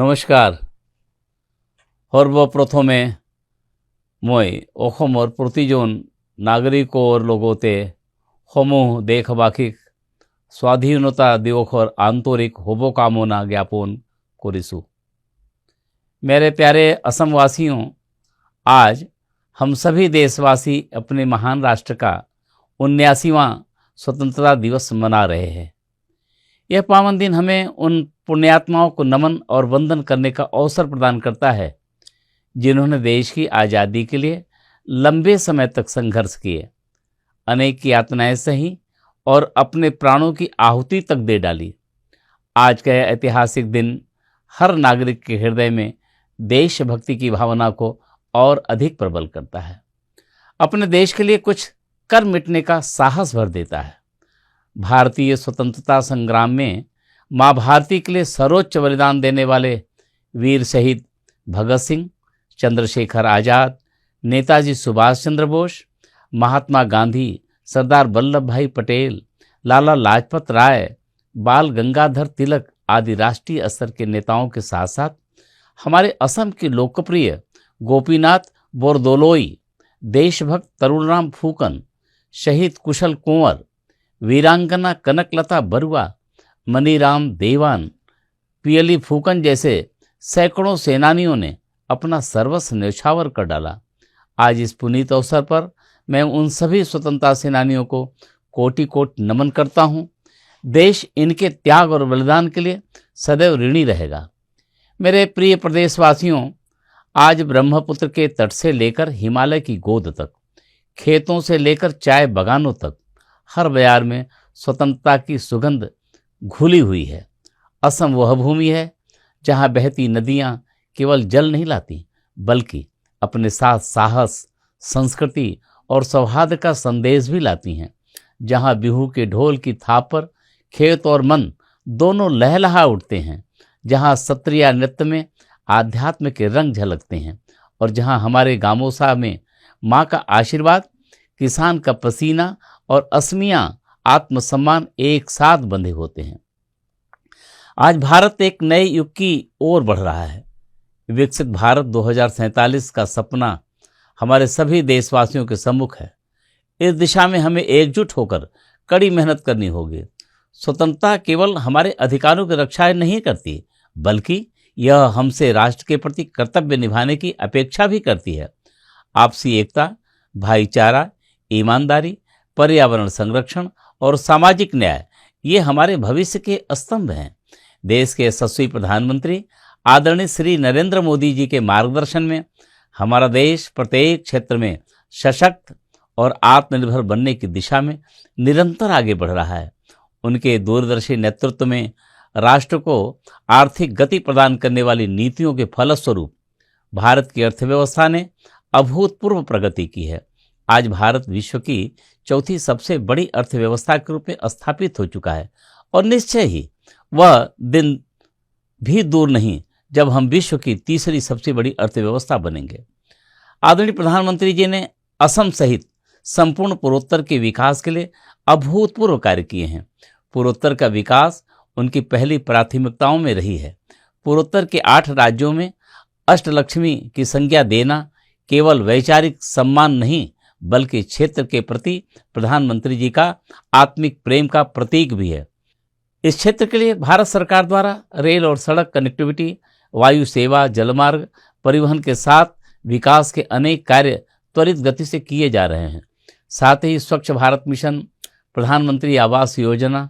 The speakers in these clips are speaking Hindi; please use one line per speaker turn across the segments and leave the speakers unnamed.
নমস্কার। সর্বপ্রথমে মই অসমৰ প্ৰতিজন নাগৰিকৰ লগতে সমূহ দেশবাসীক স্বাধীনতা দিৱসৰ आंतरिक शुभकामना ज्ञापन करिछु। मेरे प्यारे असमवासियों, आज हम सभी देशवासी अपने महान राष्ट्र का 79वां स्वतंत्रता दिवस मना रहे हैं। यह पावन दिन हमें उन पुण्यात्माओं को नमन और वंदन करने का अवसर प्रदान करता है जिन्होंने देश की आज़ादी के लिए लंबे समय तक संघर्ष किए, अनेक यातनाएं सही और अपने प्राणों की आहुति तक दे डाली। आज का यह ऐतिहासिक दिन हर नागरिक के हृदय में देशभक्ति की भावना को और अधिक प्रबल करता है, अपने देश के लिए कुछ कर मिटने का साहस भर देता है। भारतीय स्वतंत्रता संग्राम में माँ भारती के लिए सर्वोच्च बलिदान देने वाले वीर शहीद भगत सिंह, चंद्रशेखर आज़ाद, नेताजी सुभाष चंद्र बोस, महात्मा गांधी, सरदार वल्लभ भाई पटेल, लाला लाजपत राय, बाल गंगाधर तिलक आदि राष्ट्रीय स्तर के नेताओं के साथ साथ हमारे असम के लोकप्रिय गोपीनाथ बोरदोलोई, देशभक्त तरुणराम फूकन, शहीद कुशल कुंवर, वीरांगना कनकलता बरुआ, मनीराम देवान, पीएली फूकन जैसे सैकड़ों सेनानियों ने अपना सर्वस्व न्यौछावर कर डाला। आज इस पुनीत अवसर पर मैं उन सभी स्वतंत्रता सेनानियों को कोटि कोटि नमन करता हूँ। देश इनके त्याग और बलिदान के लिए सदैव ऋणी रहेगा। मेरे प्रिय प्रदेशवासियों, आज ब्रह्मपुत्र के तट से लेकर हिमालय की गोद तक, खेतों से लेकर चाय बागानों तक, हर बयार में स्वतंत्रता की सुगंध घुली हुई है। असम वह भूमि है जहाँ बहती नदियाँ केवल जल नहीं लाती, बल्कि अपने साथ साहस, संस्कृति और सौहार्द का संदेश भी लाती हैं। जहाँ बिहू के ढोल की थाप पर खेत और मन दोनों लहलहा उठते हैं, जहाँ सत्रिया नृत्य में आध्यात्म के रंग झलकते हैं, और जहाँ हमारे गामोसा में माँ का आशीर्वाद, किसान का पसीना और असमिया आत्मसम्मान एक साथ बंधे होते हैं। आज भारत एक नए युग की ओर बढ़ रहा है। विकसित भारत 2047 का सपना हमारे सभी देशवासियों के सम्मुख है। इस दिशा में हमें एकजुट होकर कड़ी मेहनत करनी होगी। स्वतंत्रता केवल हमारे अधिकारों की रक्षा नहीं करती, बल्कि यह हमसे राष्ट्र के प्रति कर्तव्य निभाने की अपेक्षा भी करती है। आपसी एकता, भाईचारा, ईमानदारी, पर्यावरण संरक्षण और सामाजिक न्याय ये हमारे भविष्य के स्तंभ हैं। देश के यशस्वी प्रधानमंत्री आदरणीय श्री नरेंद्र मोदी जी के मार्गदर्शन में हमारा देश प्रत्येक क्षेत्र में सशक्त और आत्मनिर्भर बनने की दिशा में निरंतर आगे बढ़ रहा है। उनके दूरदर्शी नेतृत्व में राष्ट्र को आर्थिक गति प्रदान करने वाली नीतियों के फलस्वरूप भारत की अर्थव्यवस्था ने अभूतपूर्व प्रगति की है। आज भारत विश्व की चौथी सबसे बड़ी अर्थव्यवस्था के रूप में स्थापित हो चुका है, और निश्चय ही वह दिन भी दूर नहीं जब हम विश्व की तीसरी सबसे बड़ी अर्थव्यवस्था बनेंगे। आदरणीय प्रधानमंत्री जी ने असम सहित संपूर्ण पूर्वोत्तर के विकास के लिए अभूतपूर्व कार्य किए हैं। पूर्वोत्तर का विकास उनकी पहली प्राथमिकताओं में रही है। पूर्वोत्तर के 8 राज्यों में अष्टलक्ष्मी की संज्ञा देना केवल वैचारिक सम्मान नहीं, बल्कि क्षेत्र के प्रति प्रधानमंत्री जी का आत्मिक प्रेम का प्रतीक भी है। इस क्षेत्र के लिए भारत सरकार द्वारा रेल और सड़क कनेक्टिविटी, वायु सेवा, जलमार्ग परिवहन के साथ विकास के अनेक कार्य त्वरित गति से किए जा रहे हैं। साथ ही स्वच्छ भारत मिशन, प्रधानमंत्री आवास योजना,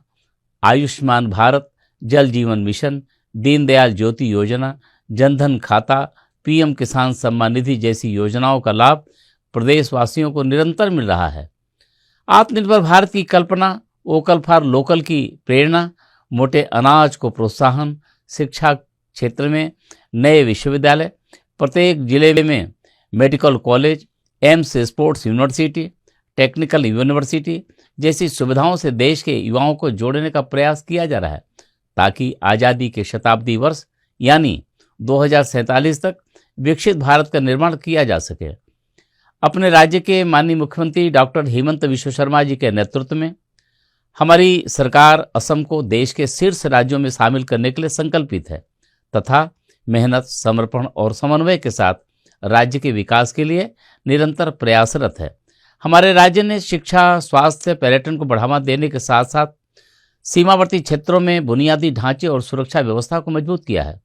आयुष्मान भारत, जल जीवन मिशन, दीनदयाल ज्योति योजना, जनधन खाता, पीएम किसान सम्मान निधि जैसी योजनाओं का लाभ प्रदेशवासियों को निरंतर मिल रहा है। आत्मनिर्भर भारत की कल्पना, वोकल फॉर लोकल की प्रेरणा, मोटे अनाज को प्रोत्साहन, शिक्षा क्षेत्र में नए विश्वविद्यालय, प्रत्येक जिले में medical college, AIIMS sports university, technical university जैसी सुविधाओं से देश के युवाओं को जोड़ने का प्रयास किया जा रहा है, ताकि आज़ादी के शताब्दी वर्ष यानी 2047 तक विकसित भारत का निर्माण किया जा सके। अपने राज्य के माननीय मुख्यमंत्री डॉक्टर हेमंत विश्व शर्मा जी के नेतृत्व में हमारी सरकार असम को देश के शीर्ष राज्यों में शामिल करने के लिए संकल्पित है तथा मेहनत, समर्पण और समन्वय के साथ राज्य के विकास के लिए निरंतर प्रयासरत है। हमारे राज्य ने शिक्षा, स्वास्थ्य, पर्यटन को बढ़ावा देने के साथ साथ सीमावर्ती क्षेत्रों में बुनियादी ढांचे और सुरक्षा व्यवस्था को मजबूत किया है।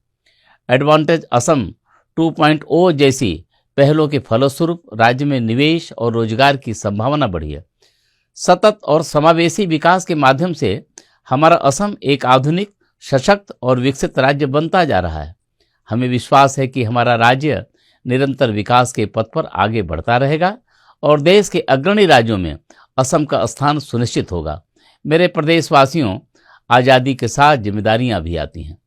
एडवांटेज असम 2.0 जैसी पहलों के फलस्वरूप राज्य में निवेश और रोजगार की संभावना बढ़ी है। सतत और समावेशी विकास के माध्यम से हमारा असम एक आधुनिक, सशक्त और विकसित राज्य बनता जा रहा है। हमें विश्वास है कि हमारा राज्य निरंतर विकास के पथ पर आगे बढ़ता रहेगा और देश के अग्रणी राज्यों में असम का स्थान सुनिश्चित होगा। मेरे प्रदेशवासियों, आज़ादी के साथ जिम्मेदारियां भी आती हैं।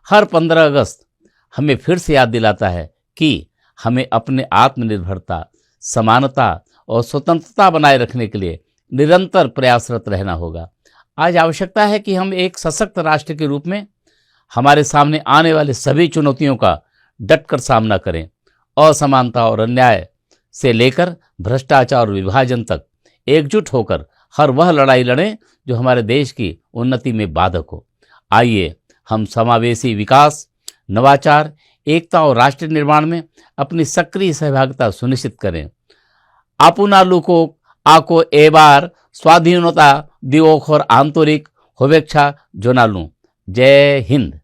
हर 15 अगस्त हमें फिर से याद दिलाता है कि हमें अपने आत्मनिर्भरता, समानता और स्वतंत्रता बनाए रखने के लिए निरंतर प्रयासरत रहना होगा। आज आवश्यकता है कि हम एक सशक्त राष्ट्र के रूप में हमारे सामने आने वाले सभी चुनौतियों का डटकर सामना करें। असमानता और अन्याय से लेकर भ्रष्टाचार और विभाजन तक एकजुट होकर हर वह लड़ाई लड़ें जो हमारे देश की उन्नति में बाधक हो। आइए हम समावेशी विकास, नवाचार, एकता और राष्ट्र निर्माण में अपनी सक्रिय सहभागिता सुनिश्चित करें। आपनालुको आको एबार स्वाधीनता दिवस और आंतरिक शुभेच्छा जनालूं। जय हिंद।